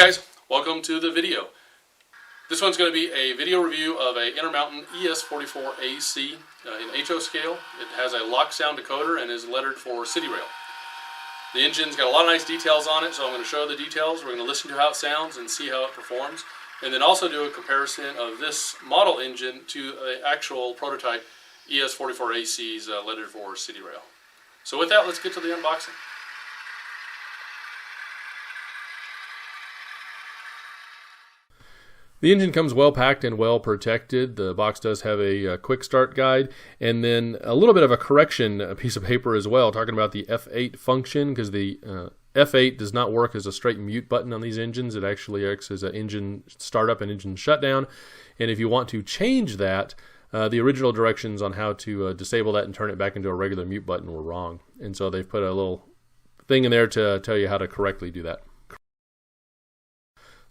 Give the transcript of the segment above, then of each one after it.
guys, welcome to the video. This one's going to be a video review of a Intermountain ES44AC in HO scale. It has a LokSound decoder and is lettered for Citirail. The engine's got a lot of nice details on it, so I'm going to show the details. We're going to listen to how it sounds and see how it performs, and then also do a comparison of this model engine to the actual prototype ES44AC's lettered for Citirail. So with that, let's get to the unboxing. The engine comes well packed and well protected. The box does have a quick start guide and then a little bit of a correction piece of paper as well, talking about the F8 function, because the F8 does not work as a straight mute button on these engines. It actually acts as an engine startup and engine shutdown. And if you want to change that, the original directions on how to disable that and turn it back into a regular mute button were wrong. And so they've put a little thing in there to tell you how to correctly do that.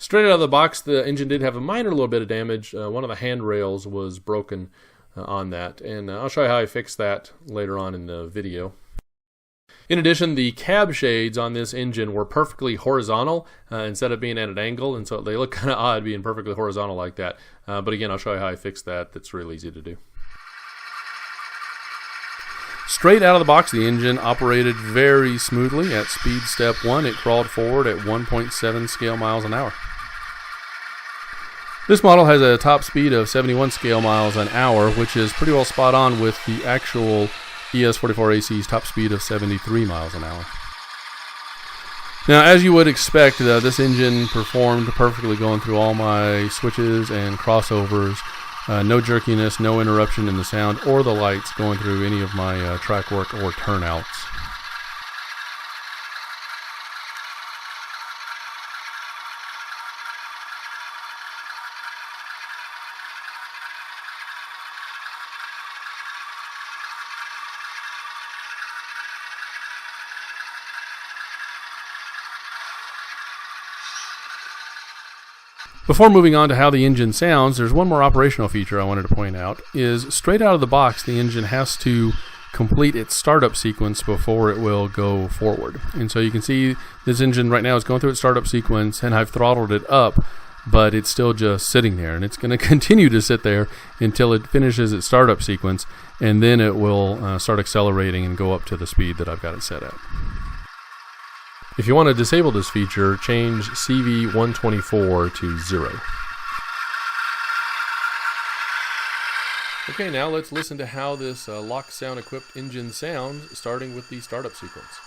Straight out of the box, the engine did have a minor little bit of damage. One of the handrails was broken on that, and I'll show you how I fixed that later on in the video. In addition, the cab shades on this engine were perfectly horizontal instead of being at an angle, and so they look kind of odd being perfectly horizontal like that. But again, I'll show you how I fixed that. That's really easy to do. Straight out of the box, the engine operated very smoothly. At speed step 1, it crawled forward at 1.7 scale miles an hour. This model has a top speed of 71 scale miles an hour, which is pretty well spot on with the actual ES44AC's top speed of 73 miles an hour. Now, as you would expect, this engine performed perfectly going through all my switches and crossovers. No jerkiness, no interruption in the sound or the lights going through any of my track work or turnouts. Before moving on to how the engine sounds, there's one more operational feature I wanted to point out. Is straight out of the box, the engine has to complete its startup sequence before it will go forward. And so you can see this engine right now is going through its startup sequence, and I've throttled it up, but it's still just sitting there. And it's going to continue to sit there until it finishes its startup sequence, and then it will start accelerating and go up to the speed that I've got it set at. If you want to disable this feature, change CV124 to 0. Okay, now let's listen to how this LokSound equipped engine sounds, starting with the startup sequence.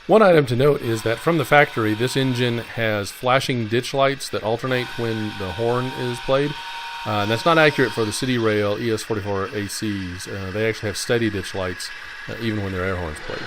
One item to note is that from the factory, this engine has flashing ditch lights that alternate when the horn is played. That's not accurate for the Citirail ES44ACs. They actually have steady ditch lights even when their air horn's played.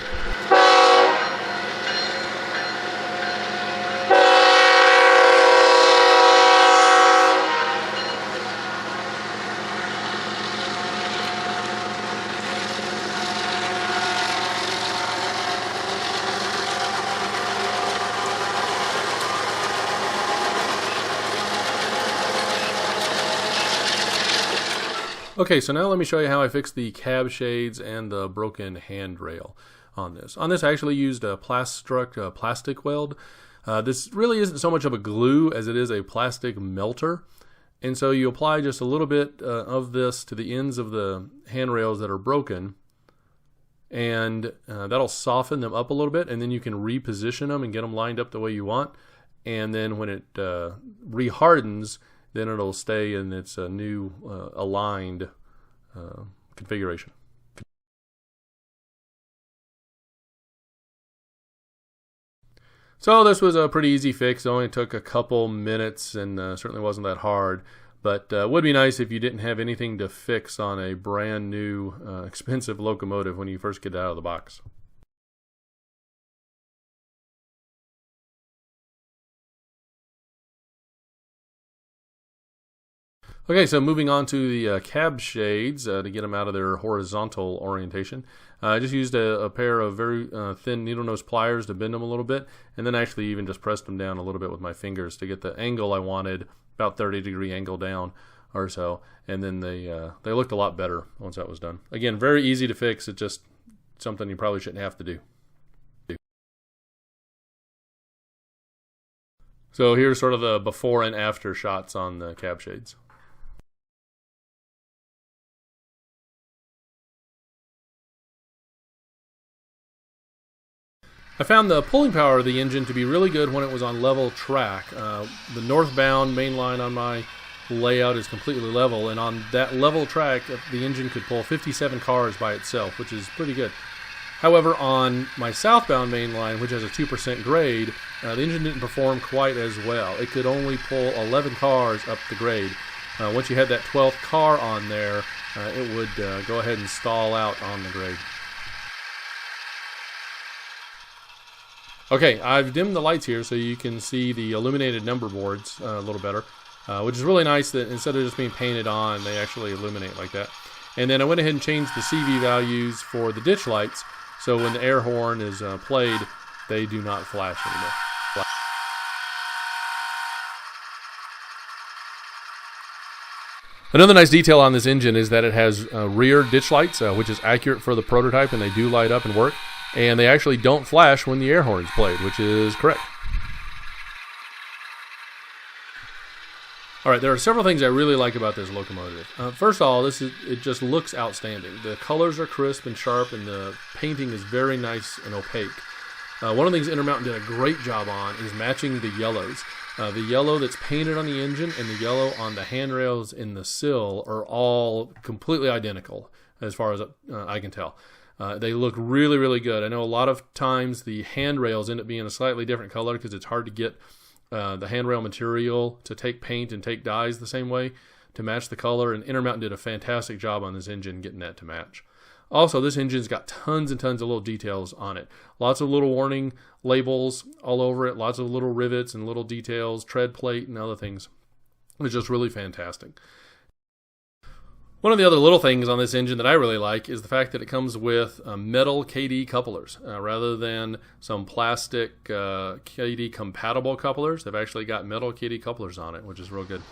Okay, so now let me show you how I fixed the cab shades and the broken handrail on this. On this I actually used a plastic weld. This really isn't so much of a glue as it is a plastic melter. And so you apply just a little bit of this to the ends of the handrails that are broken. And that'll soften them up a little bit, and then you can reposition them and get them lined up the way you want. And then when it rehardens, then it'll stay in its new aligned configuration. So this was a pretty easy fix. It only took a couple minutes and certainly wasn't that hard. But it would be nice if you didn't have anything to fix on a brand new expensive locomotive when you first get it out of the box. Okay, so moving on to the cab shades to get them out of their horizontal orientation. I just used a pair of very thin needle nose pliers to bend them a little bit, and then actually even just pressed them down a little bit with my fingers to get the angle I wanted, about 30-degree angle down or so, and then they looked a lot better once that was done. Again, very easy to fix. It's just something you probably shouldn't have to do. So here's sort of the before and after shots on the cab shades. I found the pulling power of the engine to be really good when it was on level track. The northbound main line on my layout is completely level, and on that level track the engine could pull 57 cars by itself, which is pretty good. However, on my southbound main line, which has a 2% grade, the engine didn't perform quite as well. It could only pull 11 cars up the grade. Once you had that 12th car on there, it would go ahead and stall out on the grade. Okay, I've dimmed the lights here so you can see the illuminated number boards a little better, which is really nice that instead of just being painted on, they actually illuminate like that. And then I went ahead and changed the CV values for the ditch lights, so when the air horn is played, they do not flash anymore. Another nice detail on this engine is that it has rear ditch lights, which is accurate for the prototype, and they do light up and work. And they actually don't flash when the air horn is played, which is correct. All right, there are several things I really like about this locomotive. First of all, it just looks outstanding. The colors are crisp and sharp, and the painting is very nice and opaque. One of the things Intermountain did a great job on is matching the yellows. The yellow that's painted on the engine and the yellow on the handrails in the sill are all completely identical, as far as I can tell. They look really, really good. I know a lot of times the handrails end up being a slightly different color because it's hard to get the handrail material to take paint and take dyes the same way to match the color, and Intermountain did a fantastic job on this engine getting that to match. Also, this engine's got tons and tons of little details on it. Lots of little warning labels all over it, lots of little rivets and little details, tread plate and other things. It's just really fantastic. One of the other little things on this engine that I really like is the fact that it comes with metal KD couplers rather than some plastic KD compatible couplers. They've actually got metal KD couplers on it, which is real good.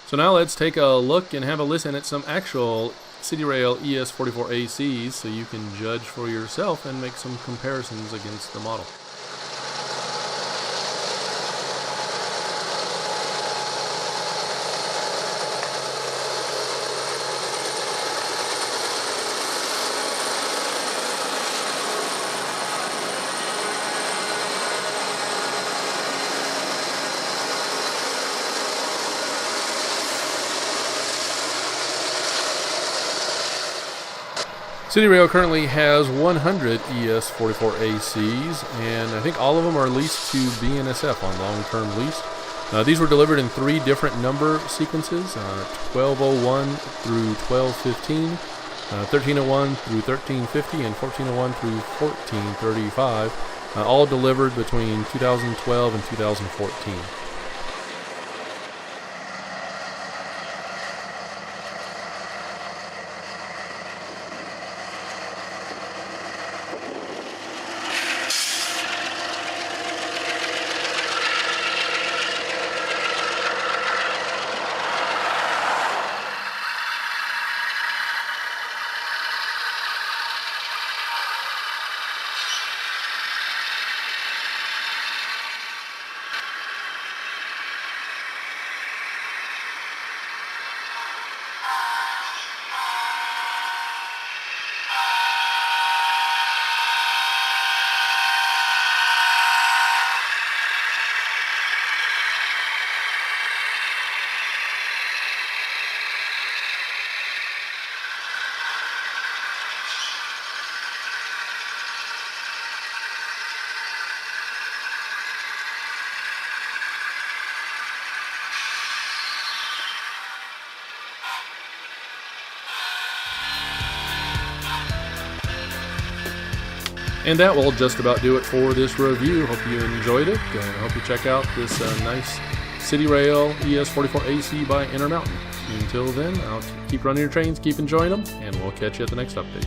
So now let's take a look and have a listen at some actual Citirail ES44ACs so you can judge for yourself and make some comparisons against the model. Citirail currently has 100 ES44ACs, and I think all of them are leased to BNSF on long-term lease. These were delivered in 3 different number sequences, 1201 through 1215, 1301 through 1350, and 1401 through 1435, all delivered between 2012 and 2014. And that will just about do it for this review. Hope you enjoyed it. I hope you check out this nice Citirail ES44AC by Intermountain. Until then, I'll keep running your trains, keep enjoying them, and we'll catch you at the next update.